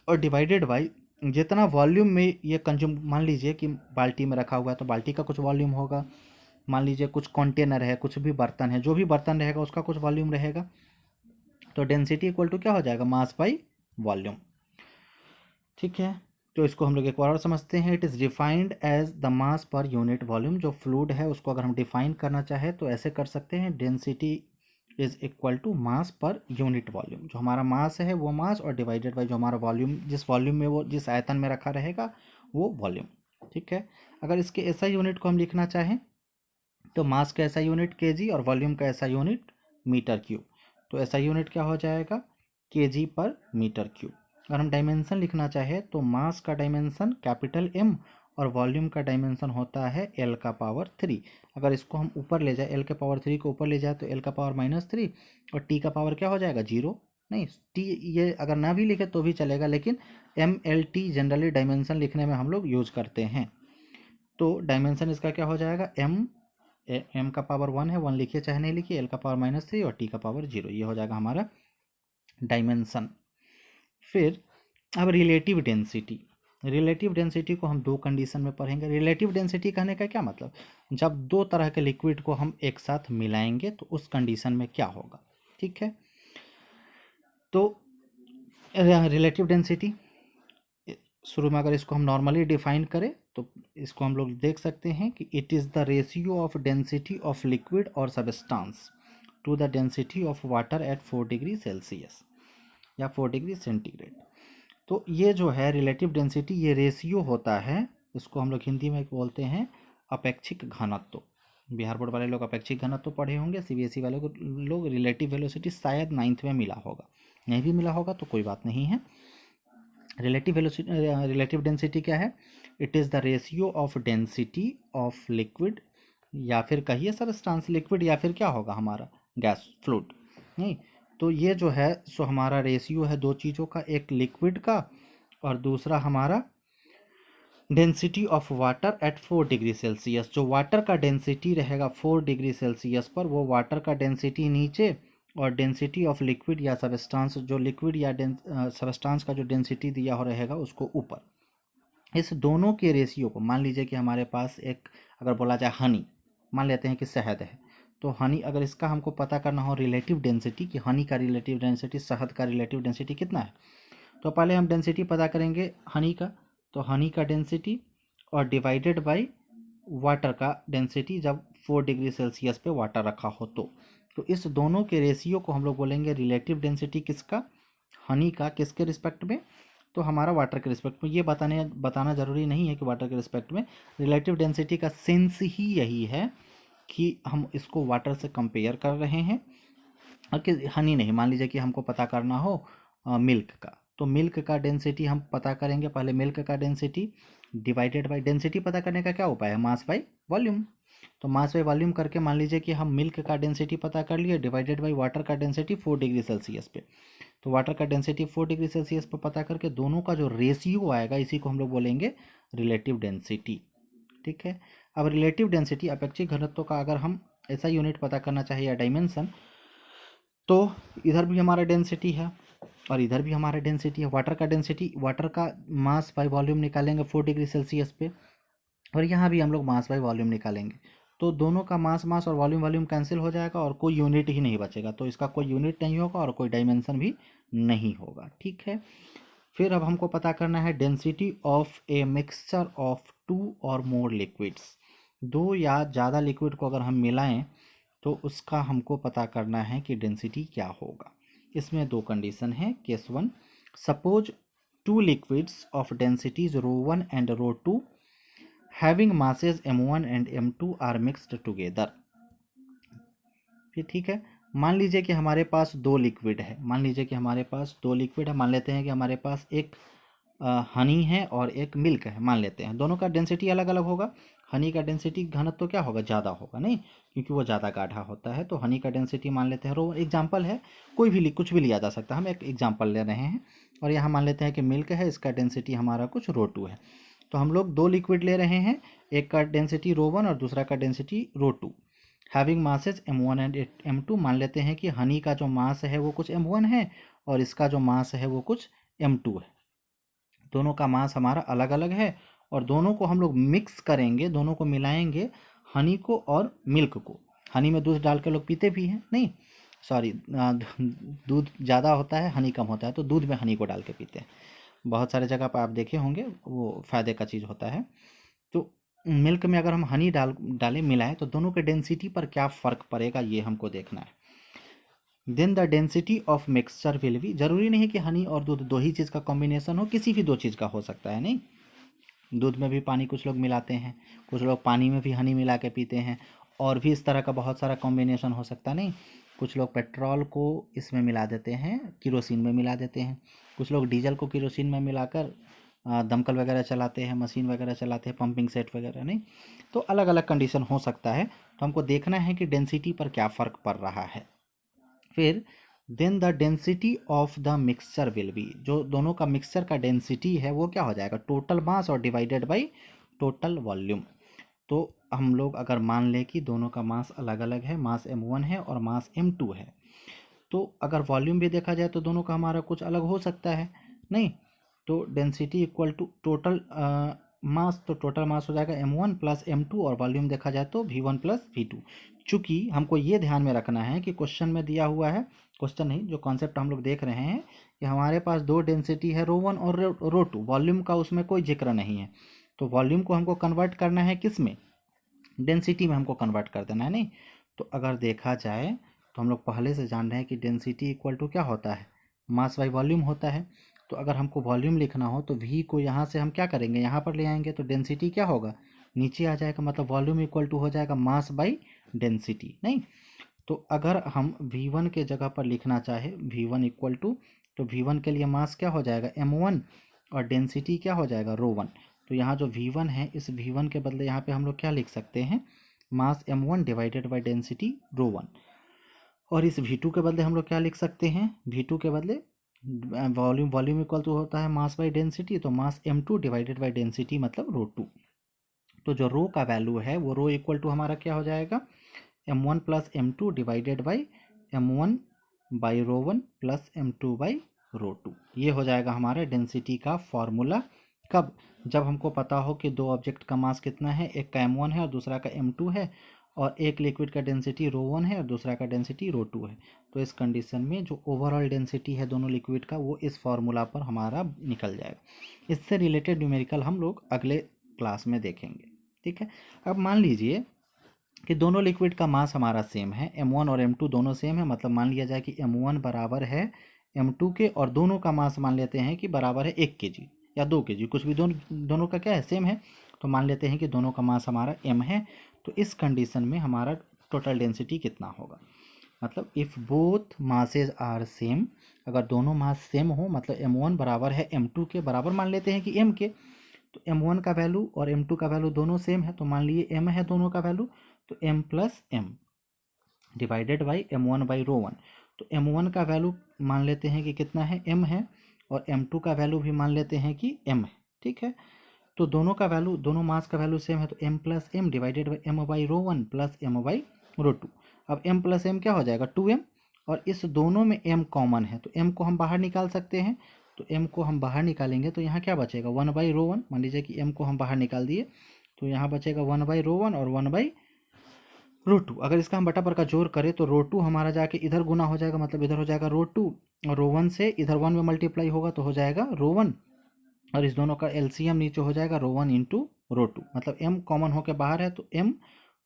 और डिवाइडेड बाई जितना वॉल्यूम में ये कंज्यूम, मान लीजिए कि बाल्टी में रखा हुआ है तो बाल्टी का कुछ वॉल्यूम होगा, मान लीजिए कुछ कंटेनर है, कुछ भी बर्तन है, जो भी बर्तन रहेगा उसका कुछ वॉल्यूम रहेगा, तो डेंसिटी इक्वल टू क्या हो जाएगा, मास बाई वॉल्यूम। ठीक है, तो इसको हम लोग एक बार और समझते हैं। It is defined as the mass per unit volume. जो फ्लूइड है उसको अगर हम डिफाइन करना चाहे तो ऐसे कर सकते हैं, density is equal to mass per unit volume. जो हमारा मास है वो मास और डिवाइडेड बाई जो हमारा वॉल्यूम, जिस वॉल्यूम में वो जिस आयतन में रखा रहेगा वो वॉल्यूम। ठीक है, अगर इसके ऐसा यूनिट को हम लिखना चाहें तो मास का ऐसा यूनिट केजी और वॉल्यूम का ऐसा यूनिट मीटर क्यूब, तो ऐसा यूनिट क्या हो जाएगा, केजी पर मीटर क्यूब। अगर हम डायमेंशन लिखना चाहे तो मास का डायमेंशन कैपिटल एम और वॉल्यूम का डायमेंशन होता है एल का पावर 3। अगर इसको हम ऊपर ले जाए, एल के पावर 3 को ऊपर ले जाए तो एल का पावर -3 और टी का पावर क्या हो जाएगा, 0। नहीं, टी ये अगर ना भी लिखे तो भी चलेगा, लेकिन M L T generally dimension लिखने में हम लोग यूज करते हैं। तो डायमेंशन इसका क्या हो जाएगा, एम का पावर 1 है, 1 लिखिए चाहे नहीं लिखिए, एल का पावर -3 और टी का पावर 0, ये हो जाएगा हमारा डायमेंशन। फिर अब रिलेटिव डेंसिटी, रिलेटिव डेंसिटी को हम दो कंडीशन में पढ़ेंगे। रिलेटिव डेंसिटी कहने का क्या मतलब, जब दो तरह के लिक्विड को हम एक साथ मिलाएंगे तो उस कंडीशन में क्या होगा। ठीक है, तो रिलेटिव डेंसिटी शुरू में अगर इसको हम नॉर्मली डिफाइन करें तो इसको हम लोग देख सकते हैं कि it is the ratio of density of liquid और substance to the density of water at 4 degree Celsius या 4 डिग्री सेंटीग्रेड। तो ये जो है रिलेटिव डेंसिटी, ये रेशियो होता है, इसको हम लोग हिंदी में बोलते हैं अपेक्षिक घनत्व। बिहार बोर्ड वाले लोग अपेक्षिक घनत्व पढ़े होंगे, सीबीएसई वाले को लोग रिलेटिव वेलोसिटी शायद 9th में मिला होगा, नहीं भी मिला होगा तो कोई बात नहीं है। रिलेटिव डेंसिटी क्या है, it is the ratio of density of liquid, या फिर कहिए सबस्टांस लिक्विड, या फिर क्या होगा हमारा गैस फ्लूइड। नहीं, तो ये जो है सो हमारा रेशियो है दो चीज़ों का, एक लिक्विड का और दूसरा हमारा density of water at 4 degree Celsius. जो वाटर का डेंसिटी रहेगा 4 डिग्री सेल्सियस पर, वो वाटर का डेंसिटी नीचे और डेंसिटी ऑफ लिक्विड या सबस्टांस, जो लिक्विड या सबस्टांस का जो डेंसिटी दिया हो रहेगा उसको ऊपर। इस दोनों के रेशियो को, मान लीजिए कि हमारे पास एक, अगर बोला जाए हनी, मान लेते हैं कि शहद है, तो हनी अगर इसका हमको पता करना हो रिलेटिव डेंसिटी कि हनी का रिलेटिव डेंसिटी, शहद का रिलेटिव डेंसिटी कितना है, तो पहले हम डेंसिटी पता करेंगे हनी का, तो हनी का डेंसिटी और डिवाइडेड बाय वाटर का डेंसिटी, जब 4 डिग्री सेल्सियस पे वाटर रखा हो तो इस दोनों के रेशियो को हम लोग बोलेंगे रिलेटिव डेंसिटी किसका, हनी का, किसके रिस्पेक्ट में, तो हमारा वाटर के रिस्पेक्ट में। ये बताना ज़रूरी नहीं है कि वाटर के रिस्पेक्ट में, रिलेटिव डेंसिटी का सेंस ही यही है कि हम इसको वाटर से कंपेयर कर रहे हैं, और कि हनी नहीं, मान लीजिए कि हमको पता करना हो मिल्क का, तो मिल्क का डेंसिटी हम पता करेंगे, पहले मिल्क का डेंसिटी डिवाइडेड बाय, डेंसिटी पता करने का क्या उपाय है, मास बाय वॉल्यूम। तो मास बाय वॉल्यूम करके मान लीजिए कि हम मिल्क का डेंसिटी पता कर लिए, डिवाइडेड बाय वाटर का डेंसिटी 4 डिग्री सेल्सियस पे, तो वाटर का डेंसिटी 4 डिग्री सेल्सियस पर पता करके दोनों का जो रेशियो आएगा इसी को हम लोग बोलेंगे रिलेटिव डेंसिटी। ठीक है, अब रिलेटिव डेंसिटी अपेक्षिक घनत्व का अगर हम ऐसा यूनिट पता करना चाहिए या डायमेंशन, तो इधर भी हमारा डेंसिटी है और इधर भी हमारा डेंसिटी है। वाटर का डेंसिटी, वाटर का मास बाय वॉल्यूम निकालेंगे 4 डिग्री सेल्सियस पे, और यहाँ भी हम लोग मास बाय वॉल्यूम निकालेंगे, तो दोनों का मास मास और वॉल्यूम वॉल्यूम कैंसिल हो जाएगा और कोई यूनिट ही नहीं बचेगा, तो इसका कोई यूनिट नहीं होगा और कोई डायमेंशन भी नहीं होगा। ठीक है, फिर अब हमको पता करना है density of a mixture of 2 और मोर लिक्विड्स। दो या ज़्यादा लिक्विड को अगर हम मिलाएं तो उसका हमको पता करना है कि डेंसिटी क्या होगा। इसमें दो कंडीशन है। Case 1, suppose 2 liquids of densities ρ1 and ρ2 having masses m1 and m2 are mixed together. फिर ठीक है, मान लीजिए कि हमारे पास दो लिक्विड है, मान लेते हैं कि हमारे पास एक हनी है और एक मिल्क है, मान लेते हैं दोनों का डेंसिटी अलग अलग होगा। हनी का डेंसिटी घनत्व तो क्या होगा, ज़्यादा होगा, नहीं, क्योंकि वो ज़्यादा गाढ़ा होता है, तो हनी का डेंसिटी मान लेते हैं रो, एग्जाम्पल है, कोई भी कुछ भी लिया जा सकता है, हम एक एग्जाम्पल ले रहे हैं। और यहाँ मान लेते हैं कि मिल्क है, इसका डेंसिटी हमारा कुछ ρ2 है। तो हम लोग दो लिक्विड ले रहे हैं, एक का डेंसिटी ρ1 और दूसरा का density ρ2। Having masses m1 and m2, मान लेते हैं कि हनी का जो मास है वो कुछ m1 है और इसका जो मास है वो कुछ m2 है। दोनों का मास हमारा अलग अलग है और दोनों को हम लोग मिक्स करेंगे, दोनों को मिलाएंगे, हनी को और मिल्क को। हनी में दूध डाल के लोग पीते भी हैं, नहीं सॉरी, दूध ज़्यादा होता है हनी कम होता है, तो दूध में हनी को डाल के पीते हैं। बहुत सारे जगह पर आप देखे होंगे, वो फ़ायदे का चीज़ होता है। तो मिल्क में अगर हम हनी डालें मिलाएं तो दोनों के डेंसिटी पर क्या फ़र्क पड़ेगा ये हमको देखना है। Then the density of mixture will be, जरूरी नहीं कि हनी और दूध दो ही चीज़ का कॉम्बिनेशन हो, किसी भी दो चीज़ का हो सकता है। नहीं, दूध में भी पानी कुछ लोग मिलाते हैं, कुछ लोग पानी में भी हनी मिला के पीते हैं, और भी इस तरह का बहुत सारा कॉम्बिनेशन हो सकता है। नहीं, कुछ लोग पेट्रोल को इसमें मिला देते हैं, किरोसिन में मिला देते हैं, कुछ लोग डीजल को किरोसिन में मिलाकर दमकल वगैरह चलाते हैं, मशीन वगैरह चलाते हैं, पंपिंग सेट वगैरह। नहीं, तो अलग अलग कंडीशन हो सकता है, तो हमको देखना है कि डेंसिटी पर क्या फ़र्क पड़ रहा है। फिर then the density of the mixture will be, जो दोनों का मिक्सचर का डेंसिटी है वो क्या हो जाएगा, टोटल मास और डिवाइडेड बाई टोटल वॉल्यूम। तो हम लोग अगर मान लें कि दोनों का मास अलग अलग है, मास m1 है और मास m2 है, तो अगर वॉल्यूम भी देखा जाए तो दोनों का हमारा कुछ अलग हो सकता है। नहीं, तो density equal to total mass, तो टोटल मास हो जाएगा m1 प्लस m2 और वॉल्यूम देखा जाए तो v1 प्लस v2। चूँकि हमको ये ध्यान में रखना है कि क्वेश्चन में दिया हुआ है, क्वेश्चन नहीं, जो कॉन्सेप्ट हम लोग देख रहे हैं कि हमारे पास दो डेंसिटी है ρ1 और ρ2, वॉल्यूम का उसमें कोई जिक्र नहीं है, तो वॉल्यूम को हमको कन्वर्ट करना है किस में, डेंसिटी में हमको कन्वर्ट कर देना है। नहीं, तो अगर देखा जाए तो हम लोग पहले से जान रहे हैं कि डेंसिटी इक्वल टू क्या होता है, मास बाई वॉल्यूम होता है। तो अगर हमको वॉल्यूम लिखना हो तो v को यहाँ से हम क्या करेंगे, यहाँ पर ले आएंगे, तो डेंसिटी क्या होगा, नीचे आ जाएगा, मतलब वॉल्यूम इक्वल टू हो जाएगा मास बाई डेंसिटी। नहीं, तो अगर हम v1 के जगह पर लिखना चाहे v1 इक्वल टू, तो v1 के लिए मास क्या हो जाएगा m1 और डेंसिटी क्या हो जाएगा ρ1। तो यहाँ जो v1 है, इस v1 के बदले यहाँ पे हम लोग क्या लिख सकते हैं, मास m1 डिवाइडेड बाई डेंसिटी ρ1, और इस v2 के बदले हम लोग क्या लिख सकते हैं, v2 के बदले वॉल्यूम इक्वल टू होता है मास बाई डेंसिटी, तो मास m2 डिवाइडेड बाई डेंसिटी मतलब ρ2। तो जो रो का वैल्यू है वो रो इक्वल टू हमारा क्या हो जाएगा, m1 plus m2 divided by m1 by ρ1 plus m2 by ρ2। ये हो जाएगा हमारे डेंसिटी का फॉर्मूला। कब, जब हमको पता हो कि दो ऑब्जेक्ट का मास कितना है, एक का m1 है और दूसरा का m2 है, और एक लिक्विड का डेंसिटी ρ1 है और दूसरा का डेंसिटी ρ2 है। तो इस कंडीशन में जो ओवरऑल डेंसिटी है दोनों लिक्विड का वो इस फॉर्मूला पर हमारा निकल जाएगा। इससे रिलेटेड न्यूमेरिकल हम लोग अगले क्लास में देखेंगे। ठीक है, अब मान लीजिए कि दोनों लिक्विड का मास हमारा सेम है, m1 और m2 दोनों सेम है, मतलब मान लिया जाए कि m1 बराबर है m2 के, और दोनों का मास मान लेते हैं कि बराबर है 1 kg या 2 kg, कुछ भी, दोनों का क्या है, सेम है, तो मान लेते हैं कि दोनों का मास हमारा m है। तो इस कंडीशन में हमारा टोटल डेंसिटी कितना होगा, मतलब if both masses are same, अगर दोनों मास सेम हो, मतलब m1 बराबर है m2 के, बराबर मान लेते हैं कि m के, तो m1 का वैल्यू और m2 का वैल्यू दोनों सेम है, तो मान लिए m है दोनों का वैल्यू, तो m plus m divided by m1 by ρ1। तो m1 का वैल्यू मान लेते हैं कि कितना है, m है, और m2 का वैल्यू भी मान लेते हैं कि m है। ठीक है, तो दोनों का वैल्यू, दोनों मास का वैल्यू सेम है, तो m plus m divided by m by ρ1 plus m by ρ2। अब m प्लस m क्या हो जाएगा 2m, और इस दोनों में m कॉमन है, तो m को हम बाहर निकाल सकते हैं, तो m को हम बाहर निकालेंगे तो यहाँ क्या बचेगा 1 बाई ρ1। मान लीजिए कि m को हम बाहर निकाल दिए, तो यहाँ बचेगा 1 बाई ρ1 और 1 बाई ρ2। अगर इसका हम बटा पर का जोड़ करें तो ρ2 हमारा जाके इधर गुना हो जाएगा, मतलब इधर हो जाएगा ρ2, और ρ1 से इधर 1 में मल्टीप्लाई होगा तो हो जाएगा ρ1, और इस दोनों का एलसीएम नीचे हो जाएगा ρ1 इंटू ρ2, मतलब m कॉमन होकर बाहर है तो m,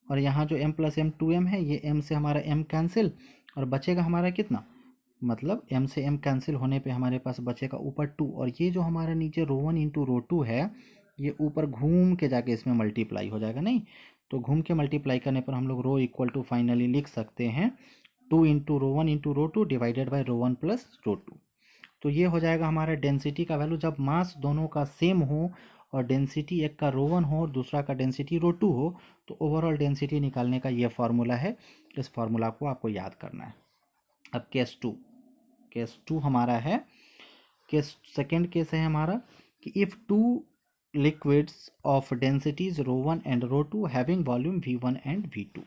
और यहाँ जो m प्लस m 2m है, ये m से हमारा m कैंसिल, और बचेगा हमारा कितना, मतलब m से m कैंसिल होने पे हमारे पास बचेगा ऊपर 2, और ये जो हमारा नीचे ρ1 इंटू ρ2 है, ये ऊपर घूम के जाके इसमें मल्टीप्लाई हो जाएगा। नहीं, तो घूम के मल्टीप्लाई करने पर हम लोग रो इक्वल टू फाइनली लिख सकते हैं 2 into ρ1 into ρ2 divided by ρ1 plus ρ2। तो ये हो जाएगा हमारा डेंसिटी का वैल्यू, जब मास दोनों का सेम हो और डेंसिटी एक का ρ1 हो और दूसरा का डेंसिटी ρ2 हो, तो ओवरऑल डेंसिटी निकालने का ये फार्मूला है। इस फार्मूला को आपको याद करना है। अब केस टू हमारा है, केस सेकेंड केस है हमारा कि if two liquids of densities ρ1 and ρ2 having volume v1 and v2।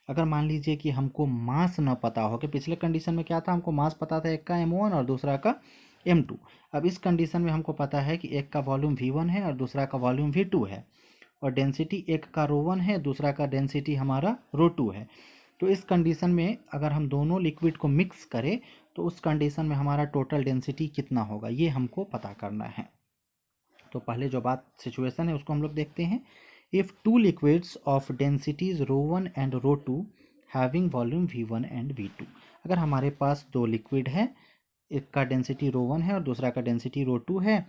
अगर मान लीजिए कि हमको मास न पता हो, कि पिछले कंडीशन में क्या था, हमको मास पता था एक का m1 और दूसरा का m2। अब इस कंडीशन में हमको पता है कि एक का वॉल्यूम v1 है और दूसरा का वॉल्यूम v2 है, और डेंसिटी एक का ρ1 है, दूसरा का डेंसिटी हमारा ρ2 है। तो इस कंडीशन में अगर हम दोनों लिक्विड को मिक्स करें तो उस कंडीशन में हमारा टोटल डेंसिटी कितना होगा, ये हमको पता करना है। तो पहले जो बात सिचुएशन है उसको हम लोग देखते हैं। If two liquids of densities ρ1 and ρ2 having volume v1 and v2। अगर हमारे पास दो लिक्विड है, एक का डेंसिटी ρ1 है और दूसरा का डेंसिटी ρ2 है,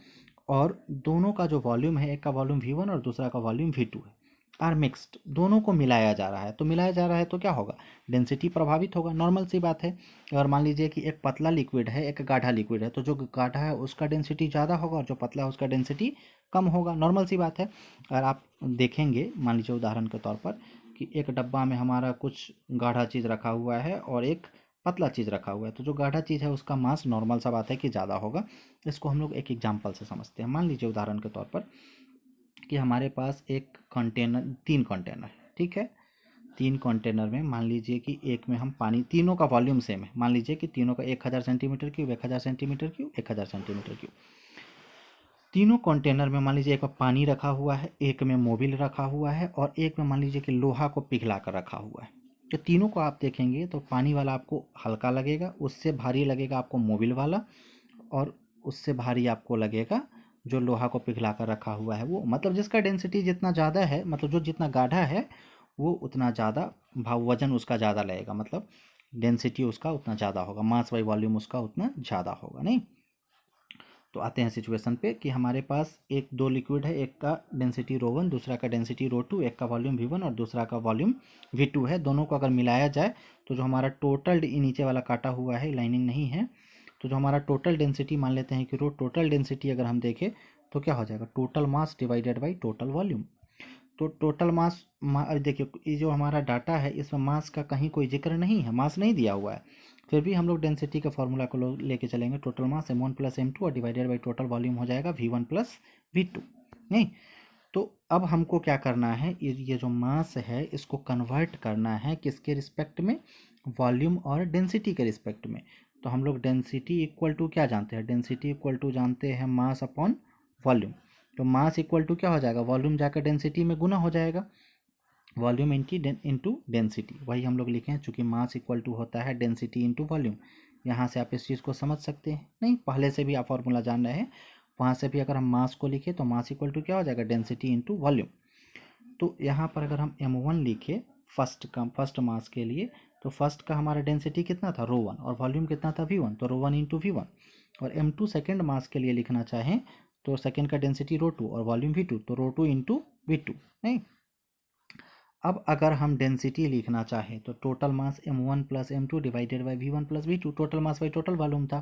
और दोनों का जो वॉल्यूम है, एक का वॉल्यूम v1 और दूसरा का वॉल्यूम v2 है, आर मिक्स्ड, दोनों को मिलाया जा रहा है। तो मिलाया जा रहा है तो क्या होगा, डेंसिटी प्रभावित होगा, नॉर्मल सी बात है। अगर मान लीजिए कि एक पतला लिक्विड है, एक गाढ़ा लिक्विड है, तो जो गाढ़ा है उसका डेंसिटी ज़्यादा होगा और जो पतला है उसका डेंसिटी कम होगा, नॉर्मल सी बात है। अगर आप देखेंगे, मान लीजिए उदाहरण के तौर पर कि एक डब्बा में हमारा कुछ गाढ़ा चीज़ रखा हुआ है और एक पतला चीज़ रखा हुआ है, तो जो गाढ़ा चीज़ है उसका मास नॉर्मल सा बात है कि ज़्यादा होगा। इसको हम लोग एक एग्जाम्पल से समझते हैं। मान लीजिए उदाहरण के तौर पर कि हमारे पास एक कंटेनर, 3 कंटेनर, ठीक है। 3 कंटेनर में मान लीजिए कि एक में हम पानी, तीनों का वॉल्यूम सेम है, मान लीजिए कि तीनों का 1000 centimetre cube, 1000 centimetre cube, 1000 centimetre cube. तीनों कंटेनर में मान लीजिए एक में पानी रखा हुआ है, एक में मोबिल रखा हुआ है, और एक में मान लीजिए कि लोहा को पिघला कर रखा हुआ है। तो तीनों को आप देखेंगे तो पानी वाला आपको हल्का लगेगा, उससे भारी लगेगा आपको मोबिल वाला, और उससे भारी आपको लगेगा जो लोहा को पिघला कर रखा हुआ है वो। मतलब जिसका डेंसिटी जितना ज़्यादा है, मतलब जो जितना गाढ़ा है वो उतना ज़्यादा भाव, वजन उसका ज़्यादा लगेगा, मतलब डेंसिटी उसका उतना ज़्यादा होगा, मास बाई वॉल्यूम उसका उतना ज़्यादा होगा, नहीं। तो आते हैं सिचुएशन पे कि हमारे पास एक दो लिक्विड है, एक का डेंसिटी ρ1, दूसरा का डेंसिटी ρ2, एक का वॉल्यूम v1 और दूसरा का वॉल्यूम v2 है। दोनों को अगर मिलाया जाए तो जो हमारा टोटल, नीचे वाला काटा हुआ है, लाइनिंग नहीं है, तो जो हमारा टोटल डेंसिटी मान लेते हैं कि टोटल डेंसिटी अगर हम देखें तो क्या हो जाएगा, total mass divided by total volume. तो टोटल मास, देखिए ये जो हमारा डाटा है इसमें मास का कहीं कोई जिक्र नहीं है, मास नहीं दिया हुआ है, फिर भी हम लोग डेंसिटी के फॉर्मूला को लेके चलेंगे। Total mass m1 plus m2 और डिवाइडेड बाई टोटल वॉल्यूम हो जाएगा v1 प्लस v2, नहीं। तो अब हमको क्या करना है, ये जो मास है इसको कन्वर्ट करना है किसके रिस्पेक्ट में, वॉल्यूम और डेंसिटी के रिस्पेक्ट में। तो हम लोग डेंसिटी इक्वल टू क्या जानते हैं, डेंसिटी इक्वल टू जानते हैं मास अपॉन वॉल्यूम। तो मास इक्वल टू क्या हो जाएगा, वॉल्यूम जाकर डेंसिटी में गुना हो जाएगा, वॉल्यूम इंटू डेंसिटी, वही हम लोग लिखे हैं। चूंकि मास इक्वल टू होता है डेंसिटी इंटू वॉल्यूम, यहाँ से आप इस चीज़ को समझ सकते हैं, नहीं पहले से भी आप फॉर्मूला जान रहे हैं, वहाँ से भी अगर हम मास को लिखे तो मास इक्वल टू क्या हो जाएगा, डेंसिटी इंटू वॉल्यूम। तो यहाँ पर अगर हम m1 लिखे फर्स्ट मास के लिए, तो फर्स्ट का हमारा डेंसिटी कितना था ρ1 और वॉल्यूम कितना था v1, तो ρ1 इंटू v1। और m2 सेकेंड मास के लिए लिखना चाहें तो सेकेंड का डेंसिटी ρ2 और वॉल्यूम v2, तो ρ2 इंटू v2, नहीं। अब अगर हम डेंसिटी लिखना चाहें तो total mass m1 plus m2 divided by v1 plus v2, total mass by total volume था।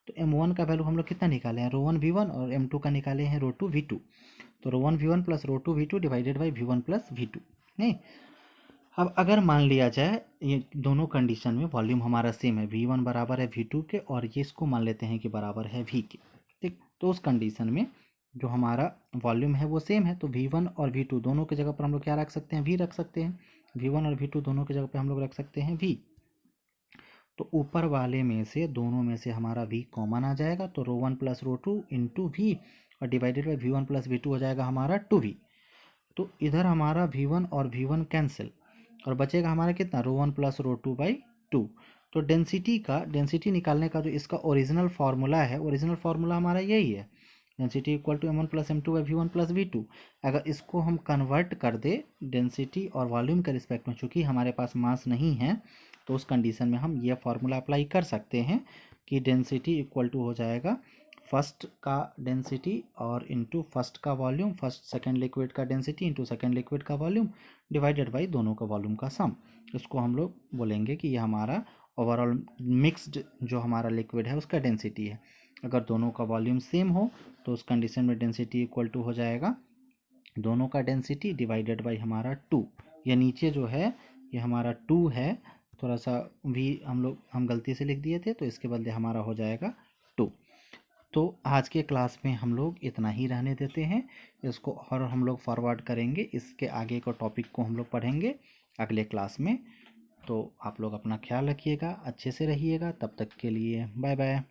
तो m1 का वैल्यू हम लोग कितना निकाले हैं, ρ1 v1, और m2 का निकाले हैं ρ2 v2। तो ρ1 v1 plus ρ2 v2 divided by v1 plus v2, नहीं। अब अगर मान लिया जाए ये दोनों कंडीशन में वॉल्यूम हमारा सेम है, v1 बराबर है v2 के, और ये इसको मान लेते हैं कि बराबर है v के, ठीक। तो उस कंडीशन में जो हमारा वॉल्यूम है वो सेम है, तो v1 और v2 दोनों की जगह पर हम लोग क्या रख सकते हैं, v रख सकते हैं। v1 और v2 दोनों की जगह पर हम लोग रख सकते हैं v। तो ऊपर वाले में से, दोनों में से हमारा v कॉमन आ जाएगा, तो ρ1 प्लस ρ2 इंटू वी, और divided by v1 plus v2 हो जाएगा हमारा 2v। तो इधर हमारा v1 और v1 कैंसिल, और बचेगा हमारा कितना, ρ1 प्लस ρ2 बाई 2। तो डेंसिटी निकालने का जो इसका ओरिजिनल फार्मूला है, ओरिजिनल फार्मूला हमारा यही है, density equal to m1 plus m2 by v1 plus v2। अगर इसको हम कन्वर्ट कर दे डेंसिटी और वॉल्यूम के रिस्पेक्ट में, चूँकि हमारे पास मास नहीं है, तो उस कंडीशन में हम ये फार्मूला अप्लाई कर सकते हैं कि डेंसिटी इक्वल टू हो जाएगा फर्स्ट का डेंसिटी और इंटू फर्स्ट का वॉल्यूम, फर्स्ट सेकेंड लिक्विड का डेंसिटी इंटू सेकेंड लिक्विड का वॉल्यूम, डिवाइडेड बाई दोनों का वॉल्यूम का सम। इसको हम लोग बोलेंगे कि ये हमारा ओवरऑल मिक्स्ड जो हमारा लिक्विड है उसका डेंसिटी है। अगर दोनों का वॉल्यूम सेम हो तो उस कंडीशन में डेंसिटी इक्वल टू हो जाएगा दोनों का डेंसिटी डिवाइडेड बाई हमारा 2। ये नीचे जो है ये हमारा 2 है, थोड़ा सा v हम गलती से लिख दिए थे, तो इसके बदले हमारा हो जाएगा 2। तो आज के क्लास में हम लोग इतना ही रहने देते हैं, इसको और हम लोग फॉरवर्ड करेंगे, इसके आगे का टॉपिक को हम लोग पढ़ेंगे अगले क्लास में। तो आप लोग अपना ख्याल रखिएगा, अच्छे से रहिएगा, तब तक के लिए बाय बाय।